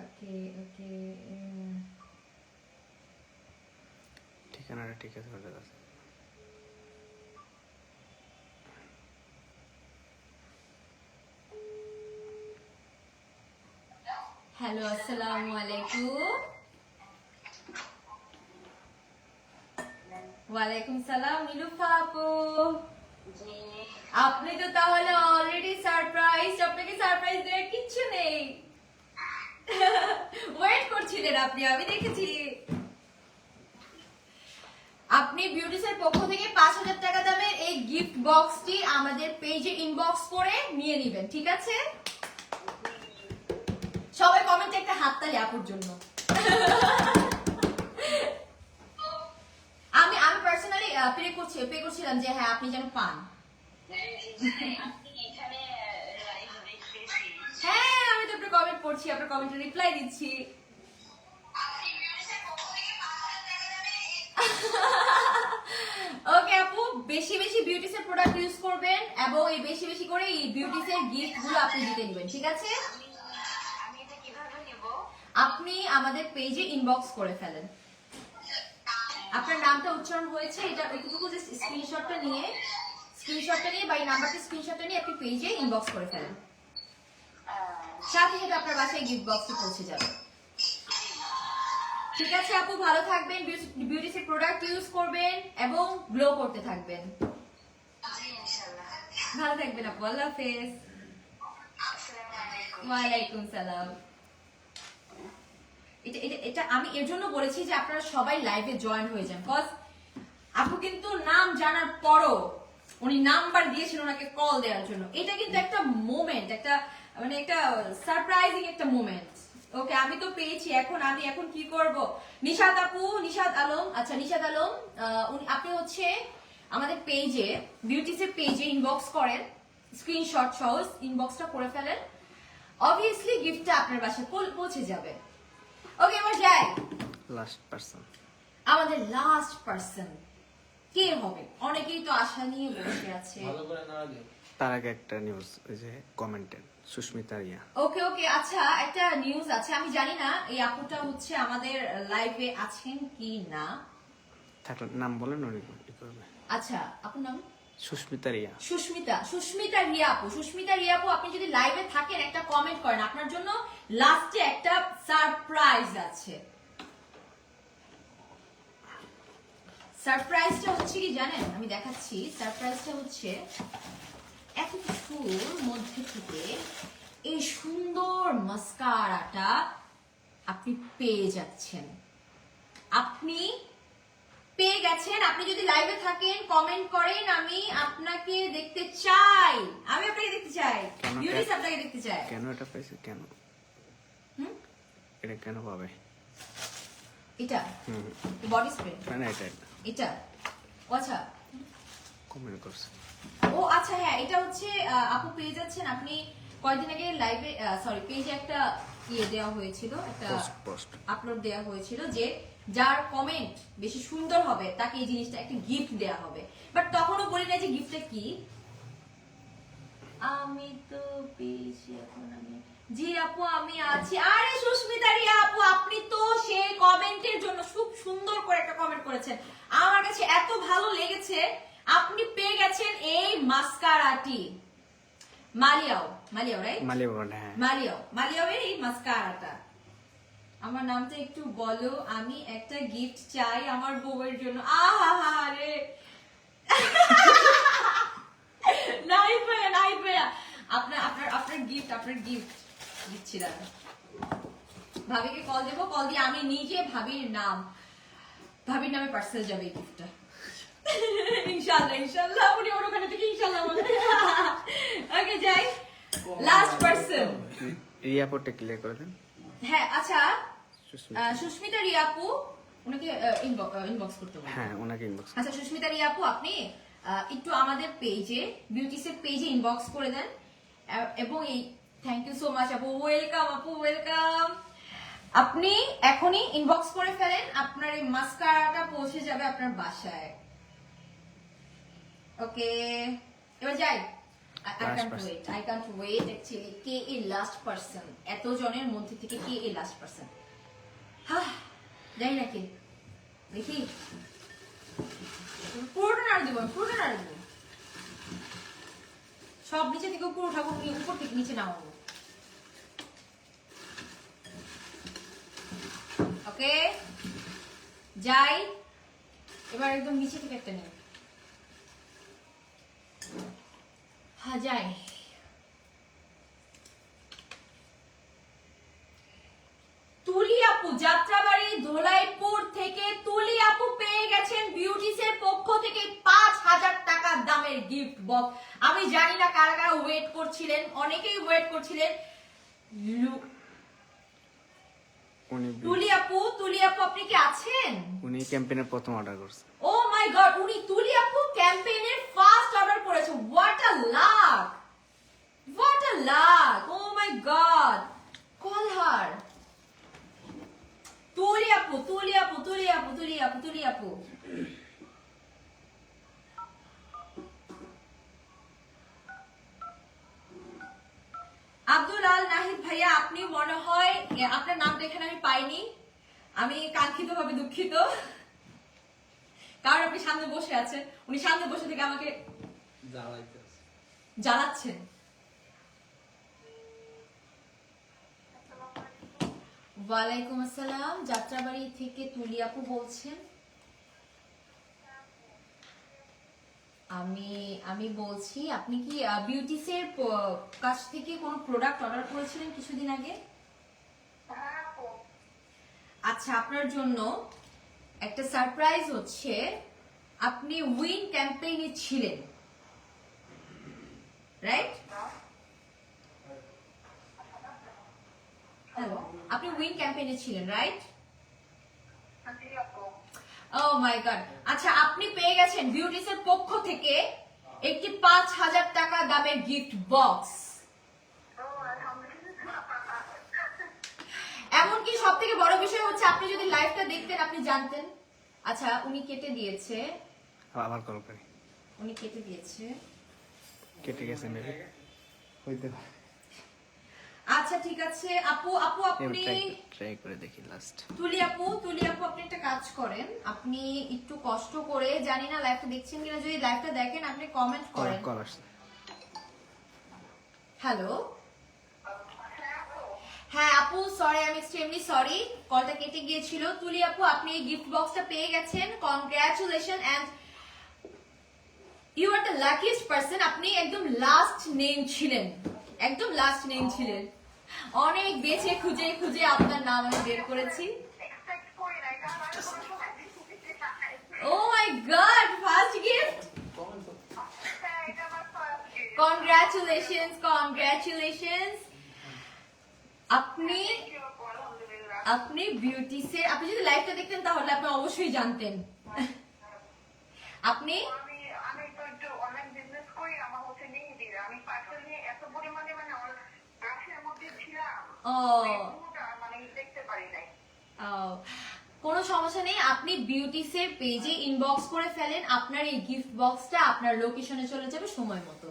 ওকে ওকে, ঠিকানাটা ঠিক আছে ওটা আছে। হ্যালো আসসালামু আলাইকুম। ওয়ালাইকুম সালাম মিলুফা আপু। আপনি তো তাহলে অলরেডি সারপ্রাইজ, আপনাকে সারপ্রাইজ দেওয়ার কিচ্ছু নেই। ওয়েট করছিলেন আপনি, আমি দেখেছি। আপনি বিউটিসের পক্ষ থেকে 5000 টাকা দামের এই গিফট বক্সটি আমাদের পেজে ইনবক্স করে নিয়ে নেবেন, ঠিক আছে? সবাই কমেন্টে একটা হাততালি আপুর জন্য। আমি পার্সোনালি পে করছিলাম যে হ্যাঁ আপনি যেন পান। হ্যাঁ আমি তো আপনার কমেন্ট পড়ছি, আপনার কমেন্টে রিপ্লাই দিচ্ছি। ওকে আপু, বেশি বেশি বিউটিসের প্রোডাক্ট ইউজ করবেন এবং এই বেশি বেশি করে এই বিউটিসের গিফট গুলো আপনি দিতে নেবেন, ঠিক আছে? আপনি আমাদের পেজে ইনবক্স করে ফেলেন। আপনার নামটা উচ্চারণ হয়েছে এটা ওইটুকু জাস্ট স্ক্রিনশটটা নিয়ে বা এই নাম্বারটা স্ক্রিনশটটা নিয়ে আপনি পেজে ইনবক্স করে ফেলেন। সাথে সাথে আপনার বাসায় গিফট বক্সে পৌঁছে যাবে, ঠিক আছে আপু? ভালো থাকবেন, বিউটিসের প্রোডাক্ট ইউজ করবেন এবং গ্লো করতে থাকবেন। ভালো থাকবেন আপু, আল্লাহ হাফেজ। ওয়ালাইকুম সালাম। এটা আমি এর জন্য বলেছি যে আপনারা সবাই লাইভে জয়েন হয়ে যান, কজ আপু কিন্তু নাম জানার পরও উনি নাম্বার দিয়েছেন ওনাকে কল দেওয়ার জন্য। এটা কিন্তু একটা মোমেন্ট, একটা মানে একটা সারপ্রাইজিং একটা মোমেন্ট। ওকে আমি তো পেয়েছি, আমি এখন কি করব? নিশাত আপু, নিশাত আলম, আচ্ছা নিশাত আলম, আপনি হচ্ছে আমাদের পেজে বিউটিসের পেজে ইনবক্স করেন, স্ক্রিনশট সহ ইনবক্সটা করে ফেলেন, অবভিয়াসলি গিফটটা আপনার বাসায় পৌঁছে যাবে। ওকে এবার যাই লাস্ট পারসন। আমাদের লাস্ট পারসন কে হবে? অনেকেই তো আশা নিয়ে বসে আছে। ভালো করে নাড়া দিও। তার আগে একটা নিউজ, ওই যে কমেন্টেড সুস্মিতা রিয়া। ওকে ওকে, আচ্ছা একটা নিউজ আছে, আমি জানি না এই আপুটা হচ্ছে আমাদের লাইভে আছেন কি না। থাকলে নাম বলেন, উনি কি করবে। আচ্ছা আপনার নাম? সুস্মিতা রিয়া। সুস্মিতা রিয়া আপু। সুস্মিতা রিয়া আপু, আপনি যদি লাইভে থাকেন একটা কমেন্ট করেন, আপনার জন্য লাস্টে একটা সারপ্রাইজ আছে। সারপ্রাইজটা হচ্ছে কি জানেন? আমি দেখাচ্ছি। সারপ্রাইজটা হচ্ছে এত কিছুর মধ্যে থেকে এই সুন্দর মাস্কারাটা আপনি পেয়ে যাচ্ছেন। আপনি পেয়ে গেছেন। আপনি যদি লাইভে থাকেন কমেন্ট করেন, আমি আপনাকে দেখতে চাই, বিউটিস আপনাকে দেখতে চাই। কেন এটা পাইছে? কেন এটা কেন পাবে? এটা বডি স্প্রে মানে এটা আচ্ছা কমেন্ট করছে। ও আচ্ছা হ্যাঁ, এটা হচ্ছে আপু পেয়ে যাচ্ছেন। আপনি কয়েকদিন আগে লাইভে পেজে একটা দেওয়া হয়েছিল, একটা পোস্ট আপলোড দেওয়া হয়েছিল যে যার কমেন্ট বেশি সুন্দর হবে তাকে এই জিনিসটা একটা গিফট দেওয়া হবে। বাট তখনও বলি না যে গিফটটা কি। আমি তো পেয়েছি, এখন আমি জি আপু আমি আছি। আরে সুস্মিতা রিয়া আপু, আপনি তো সেই কমেন্টের জন্য খুব সুন্দর করে একটা কমেন্ট করেছেন, আমার কাছে এত ভালো লেগেছে। আপনি পেয়ে গেছেন এই মাস্কারাটি, মালিয়াও রাইট? মালিয়াও এর এই মাস্কারাটা। আমার নামটা একটু বলো, আমি একটা গিফট চাই আমার বউয়ের জন্য। আহা রে নাইট ভাইয়া আপনার গিফট দিচ্ছি। দাদা ভাবিকে কল দেবো, কল দিয়ে আমি নিজে ভাবির নামে পার্সেল যাবে এই গিফটটা। ইনশাআল্লাহ উনি ওর ওখানে থেকে ইনশাআল্লাহ বলে। ওকে যাই, লাস্ট পার্সন রিয়া পড়তে ক্লিয়ার করে দেন। হ্যাঁ আচ্ছা সুস্মিতা রিয়া আপু, ওনাকে ইনবক্স করতে বলবো। হ্যাঁ ওনাকে ইনবক্স। আচ্ছা সুস্মিতা রিয়া আপু, আপনি একটু আমাদের পেজে বিউটিসের পেজে ইনবক্স করে দেন এবং এই থ্যাংক ইউ সো মাচ আপু, ওয়েলকাম আপু, ওয়েলকাম। আপনি এখনই ইনবক্স করে ফেলেন, আপনার এই মাস্কারাটা পৌঁছে যাবে আপনার বাসায়। ওকে, এবার যাই। I can't wait actually. কে এই লাস্ট পারসন, এত জনের মধ্যে থেকে কে এই লাস্ট পারসন? যাই নাকি দেখি, পুরোটা নাড়া দিব, পুরোটা নাড়া দিব, সব নিচে থেকে উপর উঠাবো, উপর থেকে নিচে নামাবো। ওকে যাই, এবার একদম নিচে থেকে একটা নিই। হ্যাঁ যাই। তুলি আপু যাত্রাবাড়ি ধোলাইপুর থেকে তুলি আপু পেয়ে গেছেন বিউটিসের পক্ষ থেকে 5000 টাকা দামের গিফট বক্স। আমি জানি না কারা কারা ওয়েট করছিলেন, অনেকেই ওয়েট করছিলেন। তুলি আপু আপনি কি আছেন? উনি ক্যাম্পেইনের প্রথম অর্ডার করছে। ও মাই গড, উনি তুলি আপু ক্যাম্পেইনের ফার্স্ট অর্ডার করেছে। What a luck, what a luck, oh my god, call her. Tuli আপু, তুলি আপু, তুলি আপু, তুলি আপু, তুলি আপু। আব্দুল আল নাহিদ ভাইয়া, আপনি মনে হয় আপনার নামটা এখানে আমি পাইনি, আমি কাঙ্ক্ষিত ভাবে দুঃখিত, কারণ আপনি সামনে বসে আছেন, উনি সামনে বসে থেকে আমাকে জ্বালাচ্ছেন। ওয়ালাইকুম আসসালাম, যাত্রাবাড়ি থেকে তুলি আপু বলছেন। আমি বলছি, আপনি কি বিউটিসের কাছ থেকে কোনো প্রোডাক্ট অর্ডার করেছিলেন কিছুদিন আগে? আচ্ছা, আপনার জন্য একটা সারপ্রাইজ হচ্ছে, আপনি উইন ক্যাম্পেইনে ছিলেন, রাইট? হ্যালো, আপনি উইন ক্যাম্পেইনে ছিলেন, রাইট? O my god. আচ্ছা, আপনি পেয়ে গেছেন বিউটিসের পক্ষ থেকে একটি 5000 টাকা দামের গিফট বক্স। এমনকি সব থেকে বড় বিষয় হচ্ছে, আপনি যদি লাইভটা দেখতেন আপনি জানতেন। আচ্ছা, উনি কেটে দিয়েছে, আবার কল করি। উনি কেটে দিয়েছে, কেটে গেছে মেবি, হইতে পারে। আচ্ছা ঠিক আছে আপু, আপনি ট্রাই করে দেখি লাস্ট। তুলি আপু আপনি একটা কাজ করেন, আপনি একটু কষ্ট করে, জানি না লাইভটা দেখছেন কিনা, যদি লাইভটা দেখেন আপনি কমেন্ট করেন। কল আসছে। হ্যালো, হ্যাঁ আপু, সরি, আমি এক্সট্রিমলি সরি, কলটা কেটে গিয়েছিল। তুলি আপু, আপনি এই গিফট বক্সটা পেয়ে গেছেন, congratulation, and you are the luckiest person. আপনি একদম লাস্ট নেম ছিলেন, একদম লাস্ট নেম ছিলেন। অনেক বেছে খুঁজে খুঁজে আপনার নাম আমি বের করেছি। Oh my God, first gift, congratulations, congratulations. আপনি বিউটিসের, আপনি যদি লাইভটা দেখতেন তাহলে আপনি অবশ্যই জানতেন। আপনি কোনো সমস্যা নেই, আপনি বিউটিসের পেজে ইনবক্স করে ফেলেন, আপনার এই গিফট বক্সটা আপনার লোকেশনে চলে যাবে সময় মতো।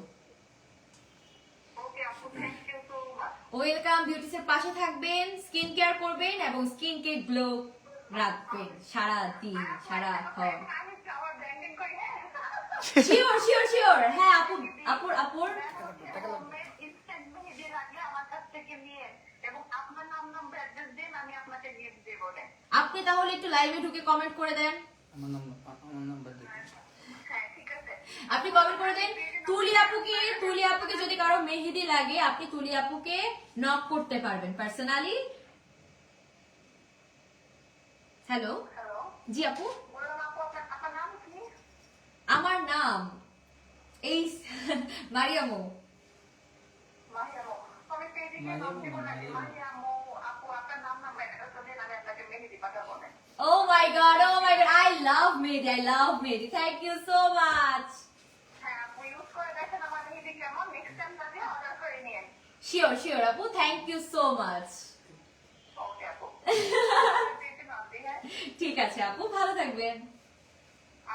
ওয়েলকাম, বিউটিসের পাশে থাকবেন, স্কিন কেয়ার করবেন এবং স্কিনকে গ্লো রাখবেন সারা দিন সারাক্ষণ। শিওর শিওর শিওর, হ্যাঁ আপু, আপুর আপনি তাহলে একটু লাইভে ঢুকে কমেন্ট করে দেন, আমার নাম্বার দেখুন। আপনি কমেন্ট করে দেন তুলি আপুকে যদি কারো মেহেদি লাগে আপনি তুলি আপুকে নক করতে পারবেন পার্সোনালি। হ্যালো, জি আপু, আমার নাম এই মারিয়ামো। Oh my god, I love Mehdi. Thank you so much. হ্যাঁ আপু ইউজ করে দেখেন আমার মেহেদি কেমন, নেক্সট টাইম তাহলে অর্ডার করে নিয়েন। Sure আপু, thank you so much. ওকে আপু। ঠিক আছে আপু, ভালো থাকবেন।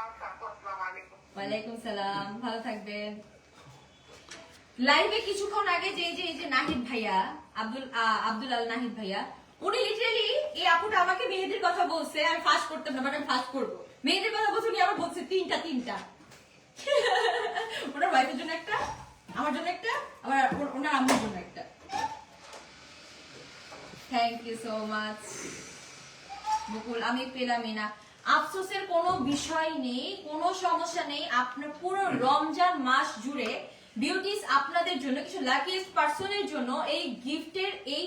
আচ্ছা আপু, আসসালামু আলাইকুম। ওয়ালাইকুম সালাম, ভালো থাকবেন। লাইভে কিছুক্ষণ আগে যে নাহিদ ভাইয়া, আব্দুল আল নাহিদ ভাইয়া, উনি লিটারালি এই আপুটা আমাকে মেহেদির কথা বলছে, আমি ফাঁস করতাম না, বাট আমি ফাঁস করবো। মেহেদির কথা বলছে, উনি আবার বলছে তিনটা ওনার ওয়াইফের জন্য একটা, আমার জন্য একটা, আবার ওনার আম্মুর জন্য একটা। থ্যাংক ইউ সো মাচ বকুল, আমি পেলামই না। আফসোসের কোনো বিষয় নেই, কোনো সমস্যা নেই। আপনার পুরো রমজান মাস জুড়ে বিউটিস আপনাদের জন্য, কিছু লাকিয়েস্ট পার্সনের জন্য এই গিফটের এই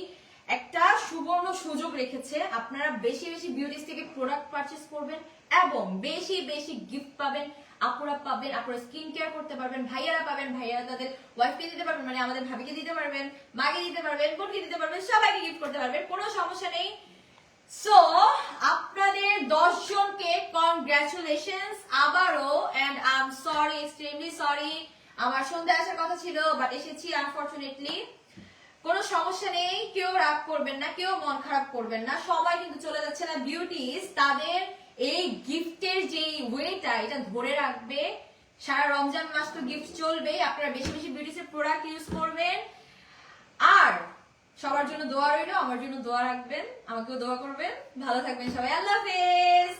একটা সুবর্ণ সুযোগ রেখেছে। আপনারা বেশি বেশি বিউটিস থেকে প্রোডাক্ট পারচেজ করবেন এবং বেশি বেশি গিফট পাবেন। আপুরা পাবেন, আপুরা স্কিন কেয়ার করতে পারবেন, ভাইয়ারা পাবেন, ভাইয়ারা তাদের ওয়াইফকে দিতে পারবেন, মানে আমাদের ভাবিকে দিতে পারবেন, মাকে দিতে পারবেন, বোনকে দিতে পারবেন, সবাইকে গিফট করতে পারবেন, কোনো সমস্যা নেই। সো আপনাদের 10 জনকে কনগ্রাচুলেশনস আবারও, and I am sorry, extremely sorry. আমার সন্ধ্যায় আসার কথা ছিল, বাট এসেছি আনফরচুনেটলি। কোনো সমস্যা নেই, কেউ রাগ করবেন না, কেউ মন খারাপ করবেন না। সবাই কিন্তু চলে যাচ্ছে না বিউটিস তাদের এই গিফটের যে ওয়েটা, এটা ধরে রাখবে। সারা রমজান মাস তো গিফট চলবে, আপনারা বেশি বেশি বিউটিসের প্রোডাক্ট ইউজ করবেন। আর সবার জন্য দোয়া রইলো, আমার জন্য দোয়া রাখবেন, আমাকেও দোয়া করবেন। ভালো থাকবেন সবাই, আল্লাহ হাফেজ।